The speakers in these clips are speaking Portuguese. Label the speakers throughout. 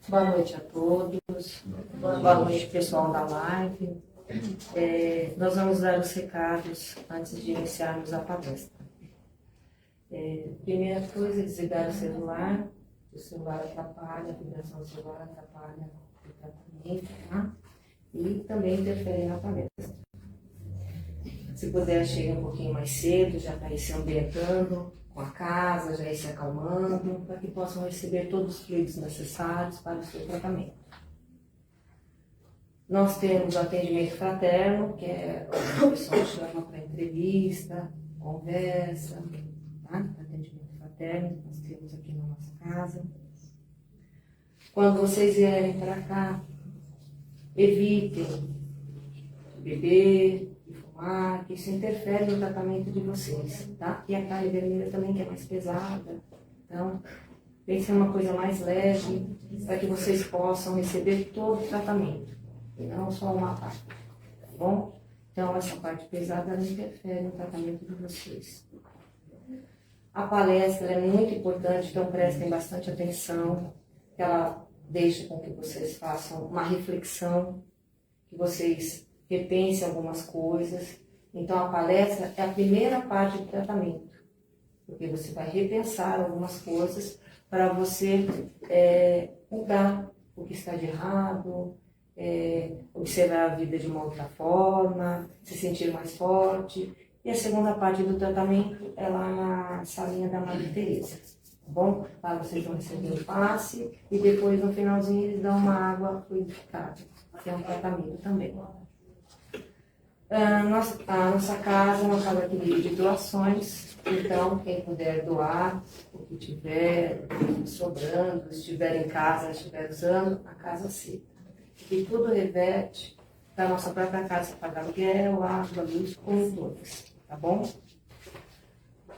Speaker 1: Boa noite a todos. Boa noite, pessoal da live. Nós vamos dar os recados antes de iniciarmos a palestra. Primeira coisa, desligar o celular. O celular atrapalha, a vibração do celular atrapalha o tratamento, tá? E também interfere na palestra. Se puder, chegar um pouquinho mais cedo, já para ir se ambientando com a casa, já ir se acalmando, para que possam receber todos os fluidos necessários para o seu tratamento. Nós temos o atendimento fraterno, que é o pessoal chama para entrevista, conversa, tá? Atendimento fraterno, nós temos aqui na nossa casa. Quando vocês vierem para cá, evitem beber, que isso interfere no tratamento de vocês, tá? E a carne vermelha também, que é mais pesada. Então, pense em uma coisa mais leve, para que vocês possam receber todo o tratamento, e não só uma parte, tá bom? Então, essa parte pesada, ela interfere no tratamento de vocês. A palestra é muito importante, então prestem bastante atenção, que ela deixe com que vocês façam uma reflexão, que vocês repensem algumas coisas. Então, a palestra é a primeira parte do tratamento, porque você vai repensar algumas coisas para você mudar o que está de errado, observar a vida de uma outra forma, se sentir mais forte. E a segunda parte do tratamento é lá na salinha da Madre Teresa, tá bom? Lá vocês vão receber o passe e depois, no finalzinho, eles dão uma água fluidificada, que é um tratamento também. A nossa casa é uma casa que vive de doações, então quem puder doar o que tiver sobrando, se estiver em casa, estiver usando, a casa aceita. E tudo reverte da nossa própria casa para aluguel, água, luz, como todas, tá bom?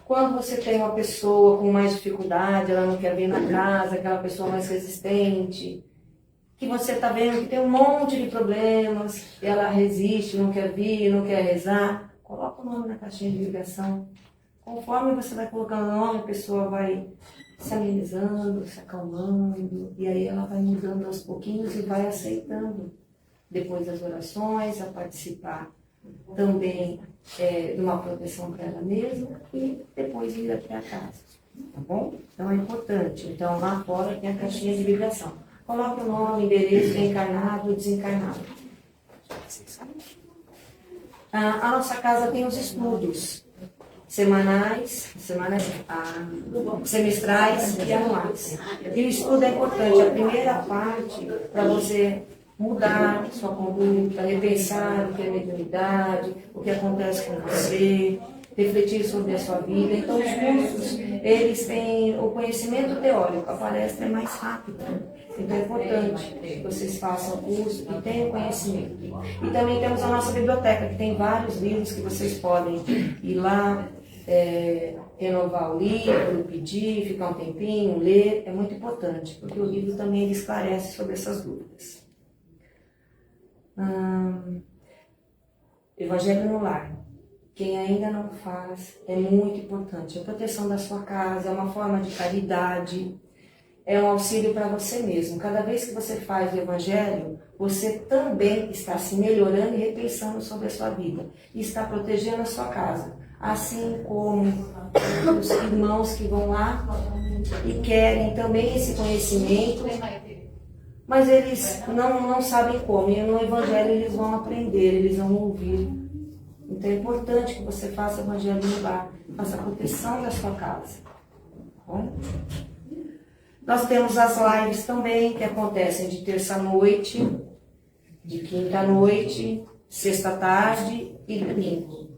Speaker 1: Quando você tem uma pessoa com mais dificuldade, ela não quer vir na casa, aquela pessoa mais resistente, que você está vendo que tem um monte de problemas, ela resiste, não quer vir, não quer rezar, coloca o nome na caixinha de ligação. Conforme você vai colocando o nome, a pessoa vai se amenizando, se acalmando, e aí ela vai mudando aos pouquinhos e vai aceitando, depois das orações, a participar também de uma proteção para ela mesma e depois ir até a casa, tá bom? Então é importante. Então lá fora tem a caixinha de ligação. Coloque o nome, endereço, encarnado e desencarnado. A nossa casa tem os estudos semestrais e anuais. E o estudo é importante. A primeira parte, para você mudar sua conduta, repensar o que é mediunidade, o que acontece com você, refletir sobre a sua vida. Então, os cursos, eles têm o conhecimento teórico, a palestra é mais rápida. Então, é importante que vocês façam o curso e tenham conhecimento. E também temos a nossa biblioteca, que tem vários livros que vocês podem ir lá, renovar o livro, pedir, ficar um tempinho, ler. É muito importante, porque o livro também ele esclarece sobre essas dúvidas. Evangelho no lar. Quem ainda não faz, é muito importante. A proteção da sua casa é uma forma de caridade, é um auxílio para você mesmo. Cada vez que você faz o Evangelho, você também está se melhorando e repensando sobre a sua vida. E está protegendo a sua casa. Assim como os irmãos que vão lá e querem também esse conhecimento, mas eles não sabem como. E no Evangelho eles vão aprender, eles vão ouvir. Então é importante que você faça o Evangelho no lar, faça a proteção da sua casa. Tá bom? Nós temos as lives também, que acontecem de terça-noite, de quinta-noite, sexta-tarde e domingo.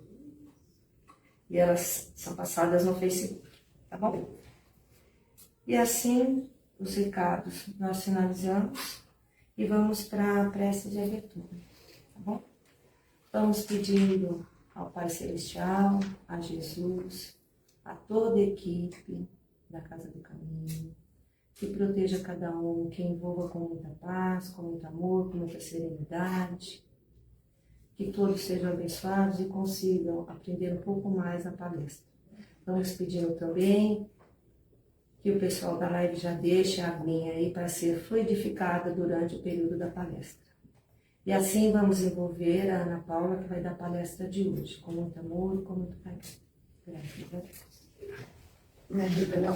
Speaker 1: E elas são passadas no Facebook, tá bom? E assim, os recados nós finalizamos e vamos para a prece de abertura, tá bom? Vamos pedindo ao Pai Celestial, a Jesus, a toda a equipe da Casa do Caminho, que proteja cada um, que envolva com muita paz, com muito amor, com muita serenidade, que todos sejam abençoados e consigam aprender um pouco mais na palestra. Vamos pedindo também que o pessoal da live já deixe a aguinha aí para ser fluidificada durante o período da palestra. E assim vamos envolver a Ana Paula, que vai dar a palestra de hoje, com muito amor, com muito carinho. Graças a Deus.
Speaker 2: Não é Rita, não.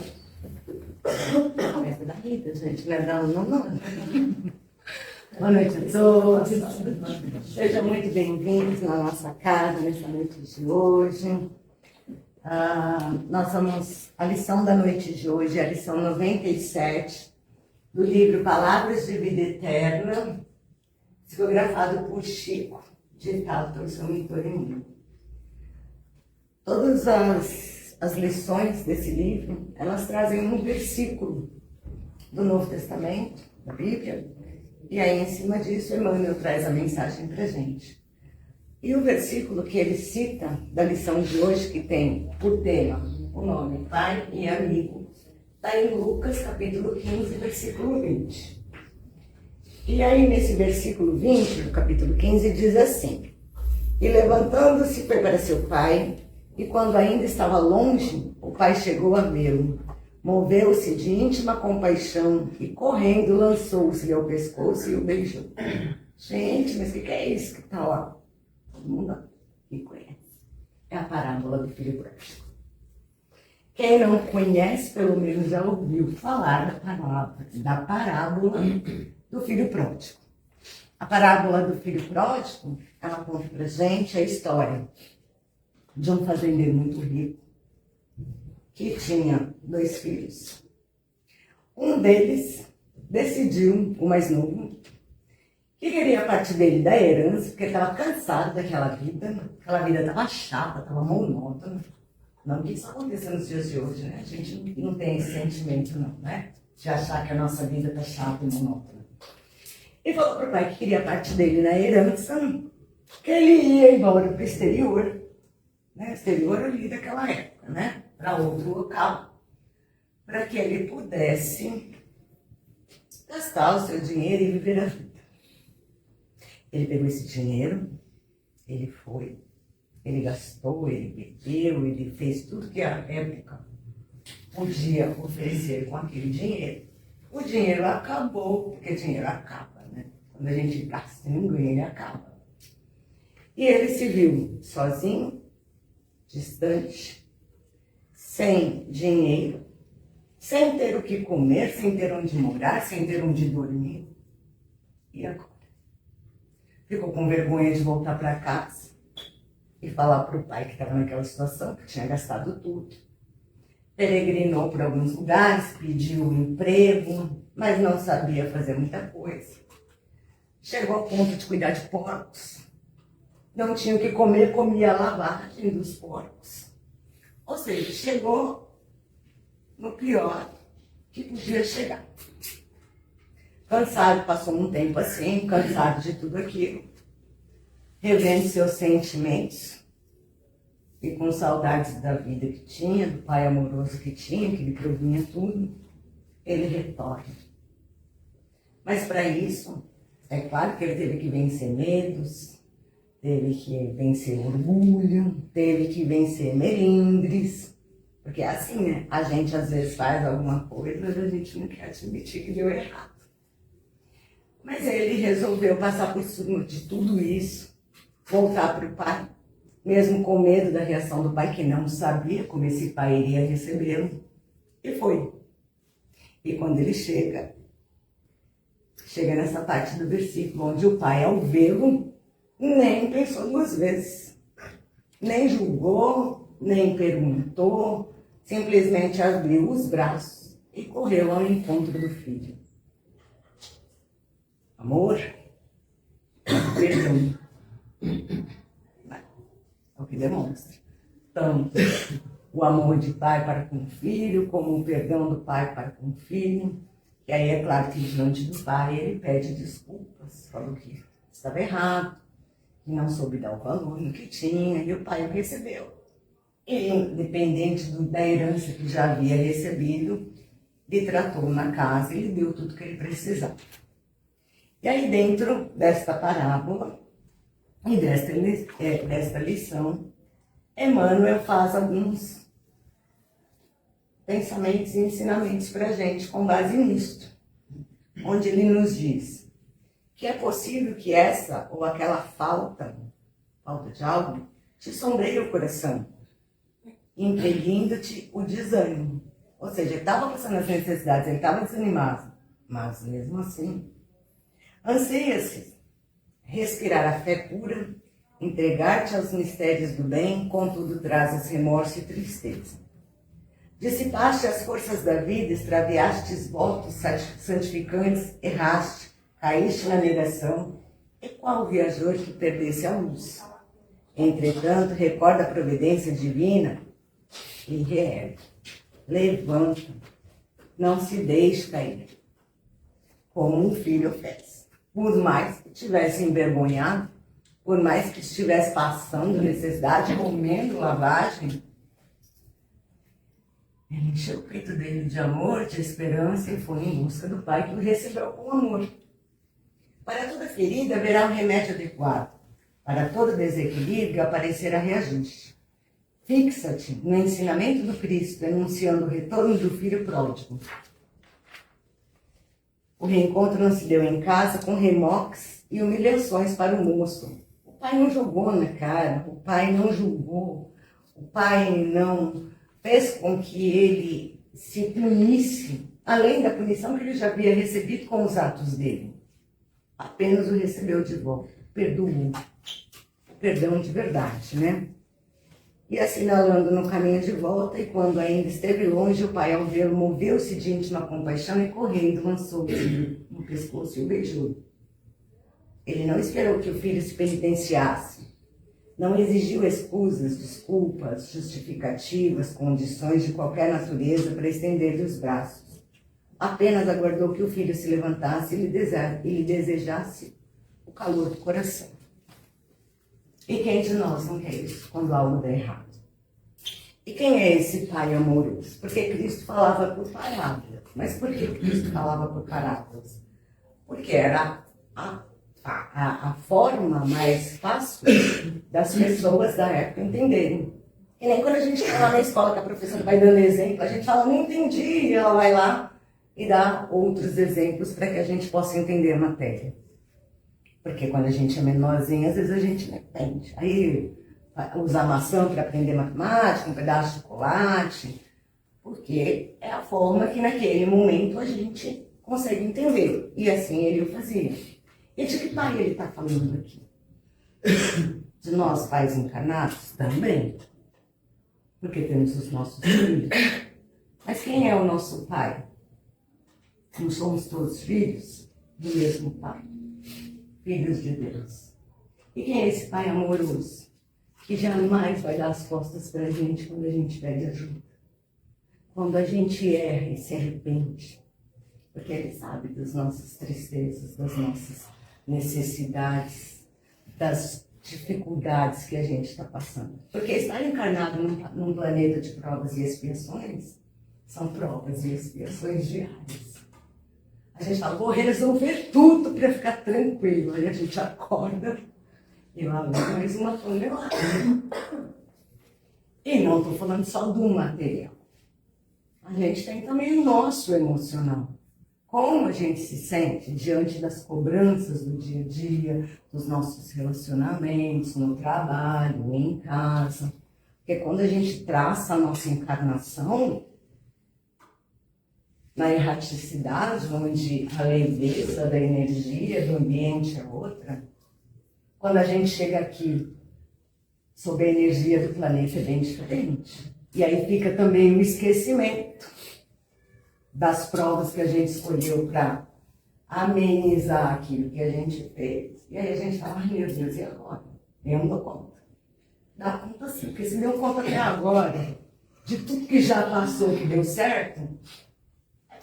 Speaker 2: Essa é da Rita, gente, não é dela, não. Boa noite a todos. Sejam muito bem-vindos na nossa casa nessa noite de hoje. Nós vamos, a lição da noite de hoje é a lição 97 do livro Palavras de Vida Eterna, psicografado por Chico, ditado pelo seu mentor em mim. Todas as lições desse livro, elas trazem um versículo do Novo Testamento, da Bíblia, e aí em cima disso Emmanuel traz a mensagem para a gente. E o versículo que ele cita da lição de hoje, que tem por tema o nome Pai e Amigo, está em Lucas capítulo 15, versículo 20. E aí nesse versículo 20, do capítulo 15, diz assim: E levantando-se foi para seu pai, e quando ainda estava longe, o pai chegou a vê-lo. Moveu-se de íntima compaixão e, correndo, lançou-se-lhe ao pescoço e o beijou. Gente, mas o que é isso que está lá? Todo mundo que conhece. É a parábola do filho pródigo. Quem não conhece, pelo menos já ouviu falar da parábola do filho pródigo. A parábola do filho pródigo, ela conta pra gente a história de um fazendeiro muito rico que tinha 2 filhos. Um deles decidiu, o mais novo, que queria parte dele da herança, porque ele estava cansado daquela vida. Aquela vida estava chata, estava monótona. Não que isso aconteça nos dias de hoje, né? A gente não tem esse sentimento, não, né? De achar que a nossa vida está chata e monótona. E falou para o pai que queria parte dele na herança, que ele ia embora para o exterior, né? Exterior ali daquela época, né? Para outro local, para que ele pudesse gastar o seu dinheiro e viver a vida. Ele pegou esse dinheiro, ele foi, ele gastou, ele bebeu, ele fez tudo que a época podia oferecer com aquele dinheiro. O dinheiro acabou, porque dinheiro acaba, né? Quando a gente gasta e não ganha, ele acaba. E ele se viu sozinho, distante, sem dinheiro, sem ter o que comer, sem ter onde morar, sem ter onde dormir. E agora? Ficou com vergonha de voltar para casa e falar para o pai que estava naquela situação, que tinha gastado tudo. Peregrinou por alguns lugares, pediu um emprego, mas não sabia fazer muita coisa. Chegou ao ponto de cuidar de porcos. Não tinha o que comer, comia a lavagem dos porcos. Ou seja, chegou no pior que podia chegar. Cansado, passou um tempo assim, cansado de tudo aquilo, revendo seus sentimentos e com saudades da vida que tinha, do pai amoroso que tinha, que lhe provinha tudo, ele retorna. Mas para isso, é claro que ele teve que vencer medos, teve que vencer orgulho, teve que vencer melindres, porque é assim, né? A gente às vezes faz alguma coisa, mas a gente não quer admitir que deu errado. Mas ele resolveu passar por cima de tudo isso, voltar para o pai, mesmo com medo da reação do pai, que não sabia como esse pai iria recebê-lo, e foi. E quando ele chega nessa parte do versículo, onde o pai, ao vê-lo, nem pensou 2 vezes, nem julgou, nem perguntou, simplesmente abriu os braços e correu ao encontro do filho. Amor, perdão. É o que demonstra. Tanto o amor de pai para com o filho, como o perdão do pai para com o filho. E aí é claro que diante do pai ele pede desculpas, falou que estava errado, que não soube dar o valor no que tinha, e o pai o recebeu. E independente da herança que já havia recebido, lhe tratou na casa e lhe deu tudo que ele precisava. E aí dentro desta parábola e desta lição, Emmanuel faz alguns pensamentos e ensinamentos para a gente com base nisto, onde ele nos diz que é possível que essa ou aquela falta de algo, te sombreie o coração, impelindo-te o desânimo. Ou seja, ele estava passando as necessidades, ele estava desanimado, mas mesmo assim, anseia-se respirar a fé pura, entregar-te aos mistérios do bem, contudo trazes remorso e tristeza. Dissipaste as forças da vida, extraviastes votos santificantes, erraste, caíste na negação, e qual viajor que perdesse a luz? Entretanto, recorda a providência divina e reergue. Levanta, não se deixe cair, como um filho fez. Por mais que estivesse envergonhado, por mais que estivesse passando necessidade, comendo lavagem, ele encheu o peito dele de amor, de esperança e foi em busca do Pai que o recebeu com amor. Para toda ferida haverá um remédio adequado. Para todo desequilíbrio aparecerá reajuste. Fixa-te no ensinamento do Cristo, anunciando o retorno do filho pródigo. O reencontro não se deu em casa com remoques e humilhações para o moço. O pai não jogou na cara, o pai não julgou, o pai não fez com que ele se punisse, além da punição que ele já havia recebido com os atos dele. Apenas o recebeu de volta, perdoou. Perdão de verdade, né? E assinalando no caminho de volta, e quando ainda esteve longe, o pai, ao vê-lo, moveu-se de íntima compaixão e, correndo, lançou-se no pescoço e o beijou. Ele não esperou que o filho se penitenciasse. Não exigiu escusas, desculpas, justificativas, condições de qualquer natureza para estender-lhe os braços. Apenas aguardou que o filho se levantasse e lhe desejasse o calor do coração. E quem de nós não quer isso quando algo dá errado? E quem é esse pai amoroso? Porque Cristo falava por parábolas. Mas por que Cristo falava por parábolas? Porque era a forma mais fácil das pessoas da época entenderem. E nem quando a gente está lá na escola que a professora vai dando exemplo, a gente fala, não entendi, e ela vai lá e dá outros exemplos para que a gente possa entender a matéria. Porque quando a gente é menorzinho, às vezes a gente não entende. Aí usa maçã para aprender matemática, um pedaço de chocolate, porque é a forma que naquele momento a gente consegue entender. E assim ele o fazia. E de que pai ele está falando aqui? De nós, pais encarnados? Também. Porque temos os nossos filhos. Mas quem é o nosso pai? Não somos todos filhos do mesmo pai. Filhos de Deus. E quem é esse pai amoroso? Que jamais vai dar as costas para a gente quando a gente pede ajuda. Quando a gente erra e se arrepende. Porque ele sabe das nossas tristezas, das nossas necessidades, das dificuldades que a gente está passando. Porque estar encarnado num planeta de provas e expiações são provas e expiações diárias. A gente fala, vou resolver tudo para ficar tranquilo. Aí a gente acorda e lá vem mais uma tonelada. E não estou falando só do material. A gente tem também o nosso emocional. Como a gente se sente diante das cobranças do dia a dia, dos nossos relacionamentos, no trabalho, em casa. Porque quando a gente traça a nossa encarnação, na erraticidade, onde a leveza da energia do ambiente é outra, quando a gente chega aqui, sob a energia do planeta é bem diferente. E aí fica também o esquecimento das provas que a gente escolheu para amenizar aquilo que a gente fez. E aí a gente fala, ai meu Deus, e agora? Eu não dou conta. Dá conta sim, porque se deu conta até agora, de tudo que já passou que deu certo,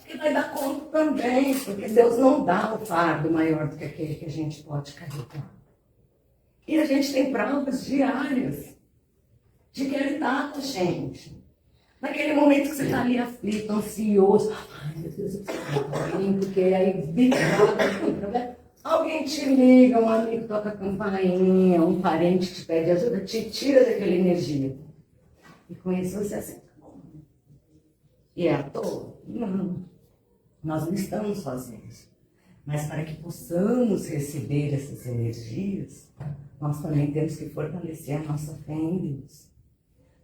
Speaker 2: que vai dar conta também, porque Deus não dá o fardo maior do que aquele que a gente pode carregar. E a gente tem provas diárias de que Ele está com a gente. Naquele momento que você está ali aflito, ansioso, ai meu Deus, eu preciso porque aí tem problema. Alguém te liga, um amigo toca a campainha, um parente te pede ajuda, te tira daquela energia. E com isso você aceita. E é à toa? Não. Nós não estamos sozinhos. Mas para que possamos receber essas energias, nós também temos que fortalecer a nossa fé em Deus.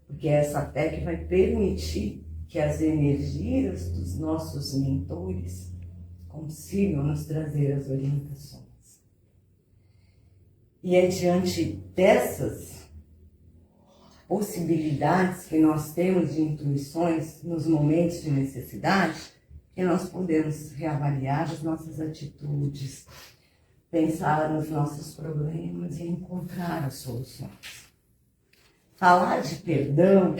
Speaker 2: Porque é essa fé que vai permitir que as energias dos nossos mentores consigam nos trazer as orientações. E é diante dessas possibilidades que nós temos de intuições nos momentos de necessidade, que nós podemos reavaliar as nossas atitudes, pensar nos nossos problemas e encontrar as soluções. Falar de perdão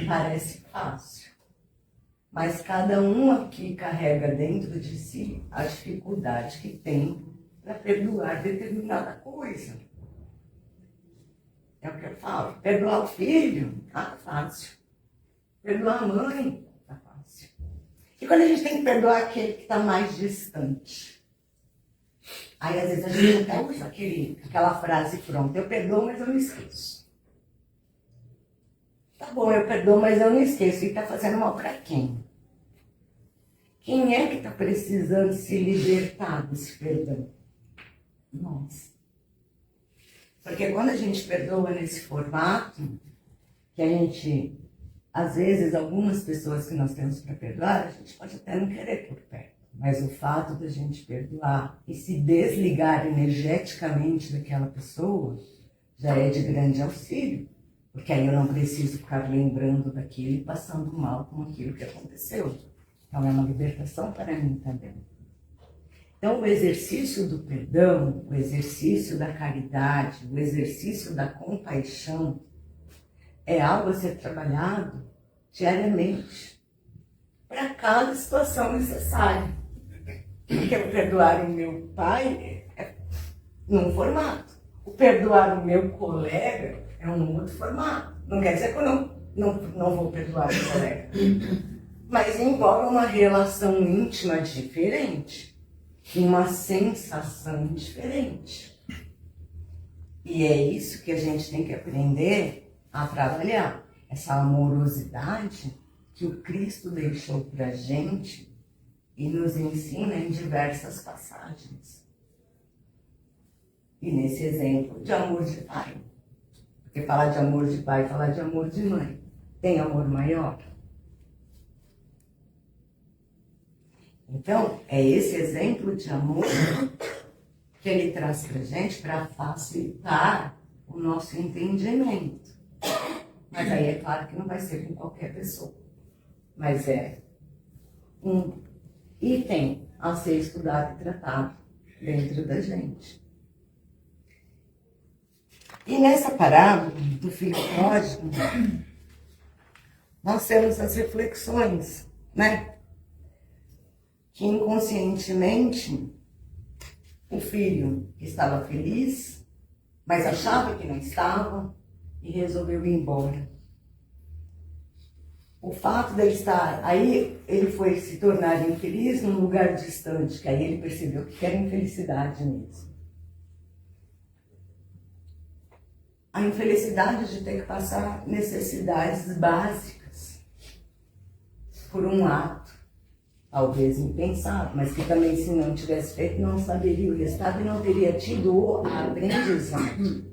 Speaker 2: parece fácil, mas cada um aqui carrega dentro de si a dificuldade que tem para perdoar determinada coisa. É o que eu falo, perdoar o filho, tá fácil. Perdoar a mãe, tá fácil. E quando a gente tem que perdoar aquele que está mais distante? Aí às vezes a gente até usa aquela frase pronta, eu perdoo, mas eu não esqueço. Tá bom, eu perdoo, mas eu não esqueço. E está fazendo mal para quem? Quem é que está precisando se libertar desse perdão? Nós. Porque quando a gente perdoa nesse formato, que a gente, às vezes, algumas pessoas que nós temos para perdoar, a gente pode até não querer por perto. Mas o fato da gente perdoar e se desligar energeticamente daquela pessoa já é de grande auxílio. Porque aí eu não preciso ficar lembrando daquilo e passando mal com aquilo que aconteceu. Então é uma libertação para mim também. Então o exercício do perdão, o exercício da caridade, o exercício da compaixão é algo a ser trabalhado diariamente para cada situação necessária. Porque o perdoar o meu pai é num formato. O perdoar o meu colega é um outro formato. Não quer dizer que eu não vou perdoar o colega. Mas envolve uma relação íntima diferente. Uma sensação diferente. E é isso que a gente tem que aprender a trabalhar. Essa amorosidade que o Cristo deixou para a gente e nos ensina em diversas passagens. E nesse exemplo de amor de pai. Porque falar de amor de pai, falar de amor de mãe. Tem amor maior? Então, é esse exemplo de amor que ele traz para a gente para facilitar o nosso entendimento. Mas aí é claro que não vai ser com qualquer pessoa. Mas é um item a ser estudado e tratado dentro da gente. E nessa parábola do filho pródigo, nós temos as reflexões, né? Que inconscientemente o filho estava feliz, mas achava que não estava e resolveu ir embora. O fato dele estar aí, ele foi se tornar infeliz num lugar distante, que aí ele percebeu que era infelicidade mesmo. A infelicidade de ter que passar necessidades básicas por um ato, talvez impensado, mas que também se não tivesse feito não saberia o resultado e não teria tido o aprendizado.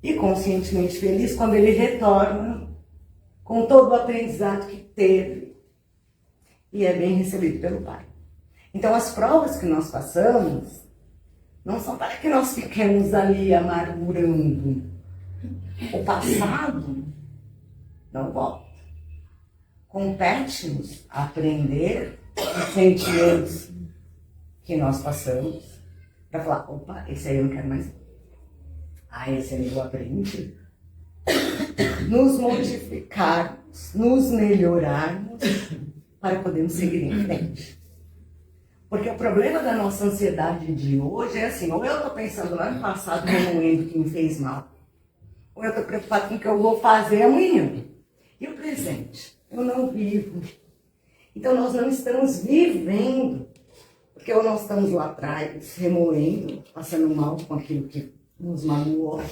Speaker 2: E conscientemente feliz quando ele retorna com todo o aprendizado que teve e é bem recebido pelo Pai. Então as provas que nós passamos não são para que nós fiquemos ali amargurando. O passado não volta. Compete-nos aprender os sentimentos que nós passamos para falar, opa, esse aí eu não quero mais. Ah, esse aí eu aprendi. Nos modificarmos, nos melhorarmos para podermos seguir em frente. Porque o problema da nossa ansiedade de hoje é assim, ou eu estou pensando lá no passado, remoendo o que me fez mal, ou eu estou preocupado com o que eu vou fazer amanhã. E o presente? Eu não vivo. Então nós não estamos vivendo, porque ou nós estamos lá atrás, remoendo, passando mal com aquilo que nos magoou,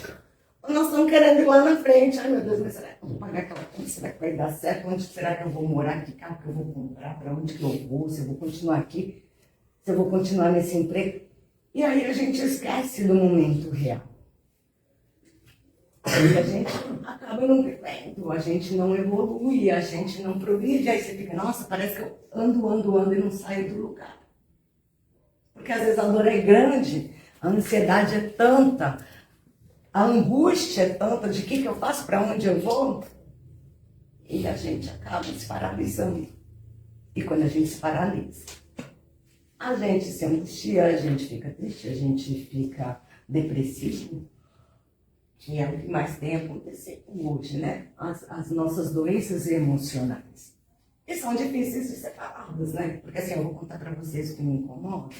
Speaker 2: Ou nós estamos querendo ir lá na frente. Ai, meu Deus, mas será que eu vou pagar aquela conta? Será que vai dar certo? Onde será que eu vou morar? Que carro que eu vou comprar? Para onde que eu vou? Se eu vou continuar aqui? Se eu vou continuar nesse emprego? E aí a gente esquece do momento real. E a gente acaba não vivendo, a gente não evolui, a gente não progride. Aí você fica, nossa, parece que eu ando e não saio do lugar. Porque às vezes a dor é grande, a ansiedade é tanta, a angústia é tanta de o que eu faço, para onde eu vou. E a gente acaba se paralisando. E quando a gente se paralisa, a gente se angustia, a gente fica triste, a gente fica depressivo. Que é o que mais tem acontecido hoje, né? As nossas doenças emocionais. E são difíceis de ser faladas, né? Porque assim, eu vou contar para vocês o que me incomoda,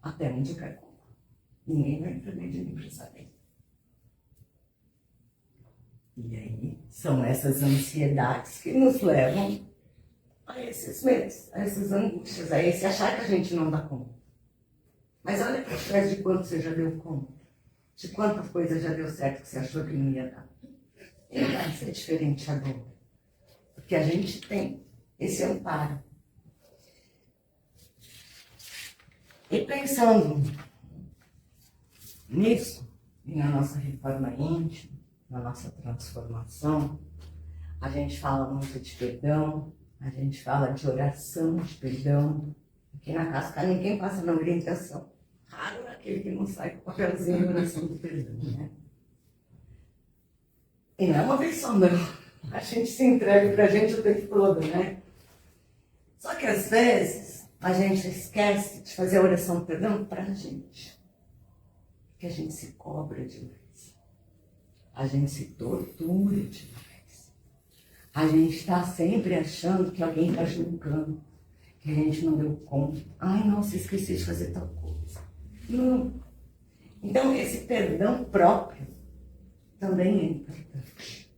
Speaker 2: até onde eu quero contar. Ninguém vai entender de mim para saber. E aí, são essas ansiedades que nos levam a esses medos, a essas angústias, a esse achar que a gente não dá conta. Mas olha para trás de quanto você já deu conta. De quantas coisas já deu certo que você achou que não ia dar. E vai ser diferente agora. Porque a gente tem esse amparo. E pensando nisso, e na nossa reforma íntima, na nossa transformação, a gente fala muito de perdão, a gente fala de oração de perdão. Aqui na Casca ninguém passa na orientação. Raro aquele que não sai com o papelzinho de oração do perdão, né? E não é uma vez só, não. A gente se entrega pra gente o tempo todo, né? Só que às vezes a gente esquece de fazer a oração do perdão pra gente. Porque a gente se cobra demais. A gente se tortura demais. A gente está sempre achando que alguém está julgando, que a gente não deu conta. Ai, nossa, esqueci de fazer tal coisa. Não. Então, esse perdão próprio também é importante.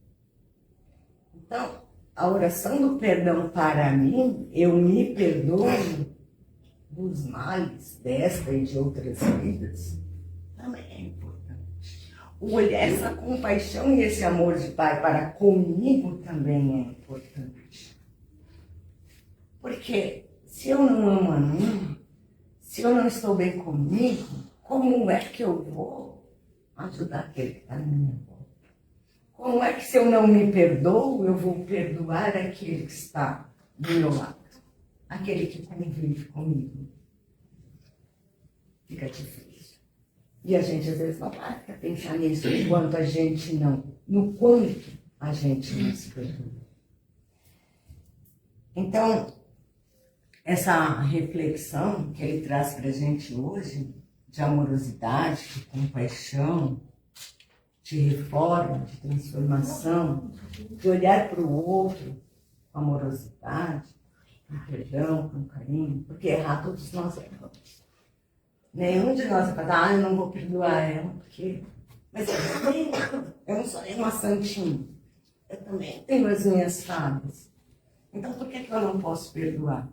Speaker 2: Então, a oração do perdão para mim, eu me perdoo dos males desta e de outras vidas, também é importante. Essa compaixão e esse amor de Pai para comigo também é importante. Porque se eu não amo a mim, se eu não estou bem comigo, como é que eu vou ajudar aquele que está na minha volta? Como é que se eu não me perdoo, eu vou perdoar aquele que está do meu lado? Aquele que convive comigo? Fica difícil. E a gente às vezes não para para pensar nisso, no quanto a gente não se perdoa. Então, essa reflexão que ele traz para a gente hoje, de amorosidade, de compaixão, de reforma, de transformação, de olhar para o outro com amorosidade, com perdão, com carinho, porque errar todos nós erramos. Nenhum de nós vai falar, eu não vou perdoar ela, porque... Mas eu não sou nenhuma santinha. Eu também tenho as minhas falhas. Então, por que eu não posso perdoar?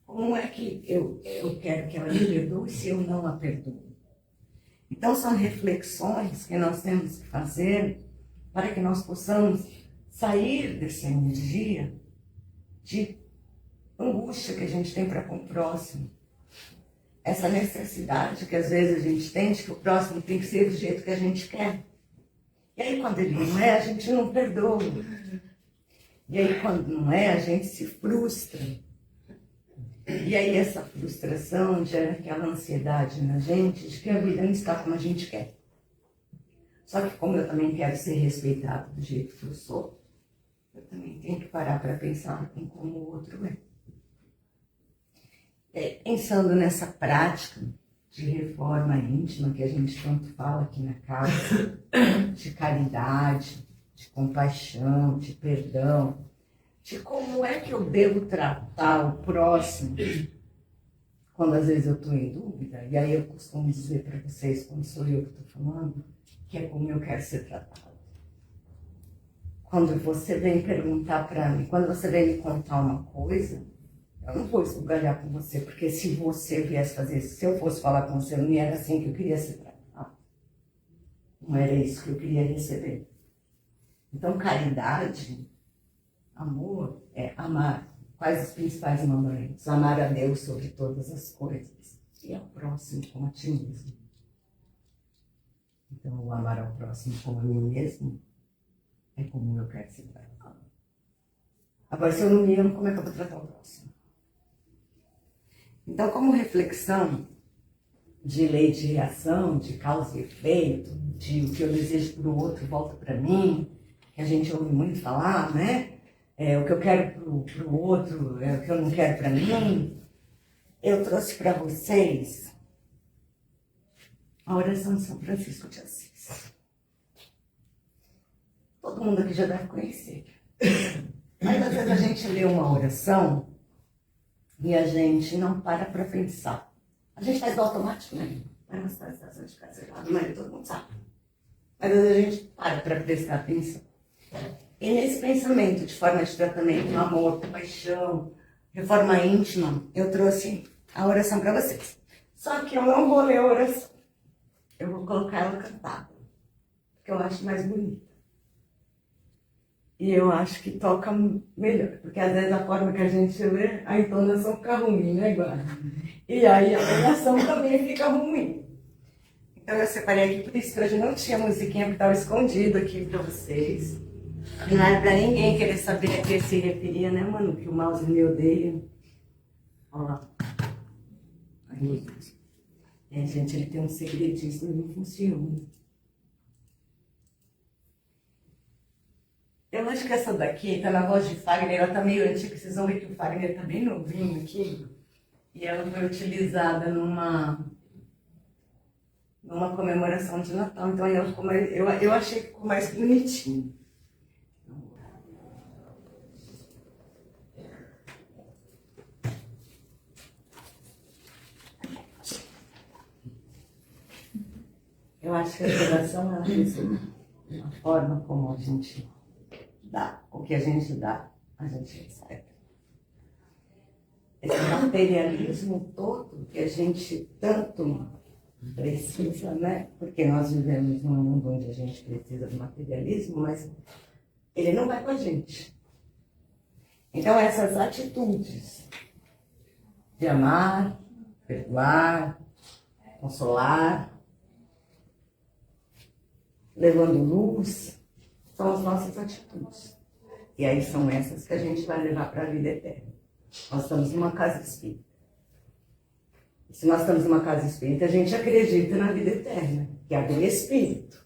Speaker 2: Como é que eu quero que ela me perdoe se eu não a perdoo? Então, são reflexões que nós temos que fazer para que nós possamos sair dessa energia de angústia que a gente tem para com o próximo. Essa necessidade que às vezes a gente tem de que o próximo tem que ser do jeito que a gente quer. E aí, quando ele não é, a gente não perdoa. E aí, quando não é, a gente se frustra. E aí essa frustração gera aquela ansiedade na gente de que a vida não está como a gente quer. Só que como eu também quero ser respeitado do jeito que eu sou, eu também tenho que parar para pensar em como o outro é. Pensando nessa prática de reforma íntima que a gente tanto fala aqui na casa, de caridade, de compaixão, de perdão, de como é que eu devo tratar o próximo quando às vezes eu estou em dúvida. E aí eu costumo dizer para vocês, quando sou eu que estou falando, que é como eu quero ser tratado. Quando você vem perguntar para mim, quando você vem me contar uma coisa, eu não vou esbugalhar com você, porque se você viesse fazer isso, se eu fosse falar com você, não era assim que eu queria ser tratado. Não era isso que eu queria receber. Então, caridade, amor, é amar. Quais os principais mandamentos? Amar a Deus sobre todas as coisas e ao próximo como a ti mesmo. Então, o amar ao próximo como a mim mesmo é como eu quero ser tratado. Agora, se eu não me amo, como é que eu vou tratar o próximo? Então, como reflexão de lei de reação, de causa e efeito, de o que eu desejo para o outro volta para mim, que a gente ouve muito falar, né? O que eu quero para o outro é o que eu não quero para mim. Eu trouxe para vocês a oração de São Francisco de Assis. Todo mundo aqui já deve conhecer. Mas às vezes a gente lê uma oração e a gente não para pensar. A gente faz do automático, né? Vai na estação de casa errado, mas todo mundo sabe. Mas às vezes a gente para prestar atenção. E nesse pensamento de forma de tratamento, amor, compaixão, reforma íntima, eu trouxe a oração para vocês. Só que eu não vou ler a oração. Eu vou colocar ela cantada, porque eu acho mais bonita. E eu acho que toca melhor, porque às vezes a forma que a gente lê, a entonação fica ruim, né, Guarda? E aí a oração também fica ruim. Então eu separei aqui, por isso que hoje não tinha musiquinha, porque estava escondido aqui para vocês. Não era para ninguém querer saber a que se referia, né, mano? Que o mouse me odeia. Olha lá. Ai, meu Deus. Gente, ele tem um segredinho, isso não funciona. Eu acho que essa daqui tá na voz de Fagner, ela tá meio antiga, vocês vão ver que o Fagner tá bem novinho aqui. E ela foi utilizada numa comemoração de Natal, então ela ficou mais, eu achei que ficou mais bonitinho. Eu acho que a oração ela resume a forma como a gente dá, o que a gente dá, a gente recebe. Esse materialismo todo que a gente tanto precisa, né? Porque nós vivemos num mundo onde a gente precisa do materialismo, mas ele não vai com a gente. Então essas atitudes de amar, perdoar, consolar, levando luz, são as nossas atitudes. E aí são essas que a gente vai levar para a vida eterna. Nós estamos numa casa espírita. E se nós estamos numa casa espírita, a gente acredita na vida eterna, que é a do espírito.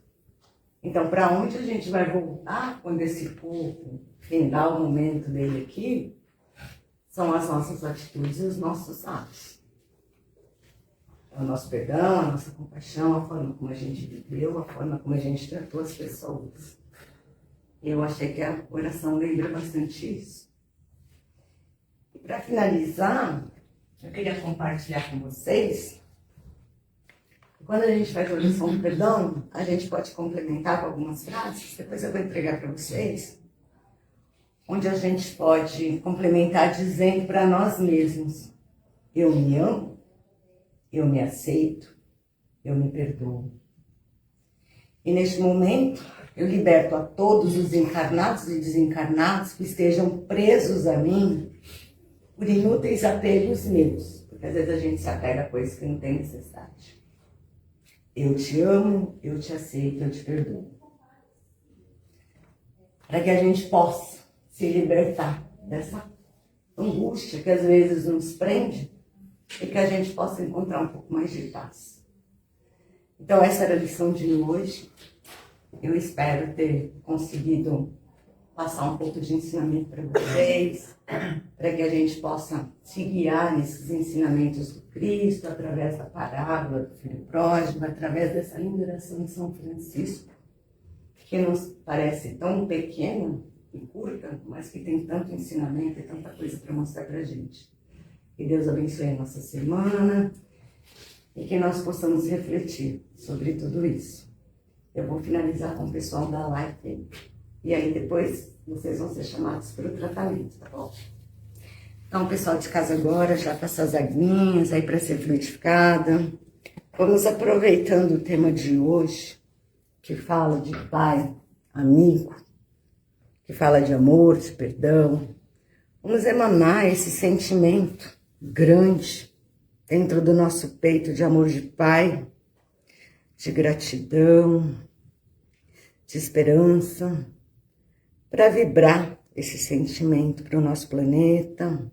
Speaker 2: Então, para onde a gente vai voltar quando esse corpo findar o momento dele aqui, são as nossas atitudes e os nossos atos. O nosso perdão, a nossa compaixão, a forma como a gente viveu, a forma como a gente tratou as pessoas. Eu achei que a oração lembra bastante isso. E para finalizar, eu queria compartilhar com vocês, quando a gente faz a oração do perdão, a gente pode complementar com algumas frases, depois eu vou entregar para vocês, onde a gente pode complementar dizendo para nós mesmos: eu me amo, eu me aceito, eu me perdoo. E neste momento, eu liberto a todos os encarnados e desencarnados que estejam presos a mim por inúteis apegos meus. Porque às vezes a gente se apega a coisas que não tem necessidade. Eu te amo, eu te aceito, eu te perdoo. Para que a gente possa se libertar dessa angústia que às vezes nos prende, e que a gente possa encontrar um pouco mais de paz. Então essa era a lição de hoje. Eu espero ter conseguido passar um pouco de ensinamento para vocês, para que a gente possa se guiar nesses ensinamentos do Cristo, através da parábola do filho pródigo, através dessa linda oração de São Francisco, que nos parece tão pequena e curta, mas que tem tanto ensinamento e tanta coisa para mostrar para a gente. Que Deus abençoe a nossa semana e que nós possamos refletir sobre tudo isso. Eu vou finalizar com o pessoal da live e aí depois vocês vão ser chamados para o tratamento, tá bom? Então, o pessoal de casa agora já com essas aguinhas aí para ser fluidificada. Vamos aproveitando o tema de hoje que fala de pai, amigo, que fala de amor, de perdão. Vamos emanar esse sentimento grande dentro do nosso peito de amor de pai, de gratidão, de esperança, para vibrar esse sentimento para o nosso planeta,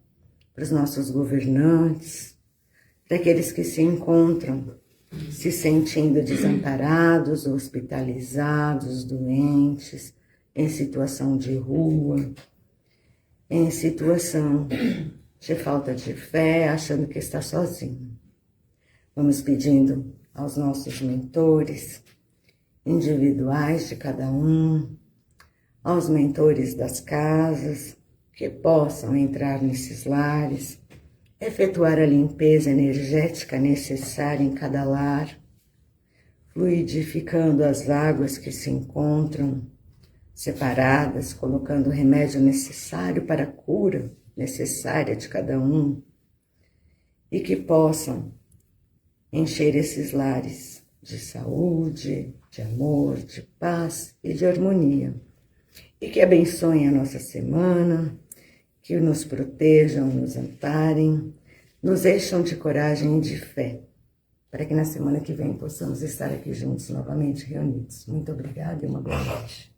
Speaker 2: para os nossos governantes, para aqueles que se encontram se sentindo desamparados, hospitalizados, doentes, em situação de rua, em situação de falta de fé, achando que está sozinho. Vamos pedindo aos nossos mentores individuais de cada um, aos mentores das casas, que possam entrar nesses lares, efetuar a limpeza energética necessária em cada lar, fluidificando as águas que se encontram separadas, colocando o remédio necessário para a cura necessária de cada um, e que possam encher esses lares de saúde, de amor, de paz e de harmonia, e que abençoem a nossa semana, que nos protejam, nos amparem, nos encham de coragem e de fé, para que na semana que vem possamos estar aqui juntos novamente reunidos. Muito obrigada e uma boa noite.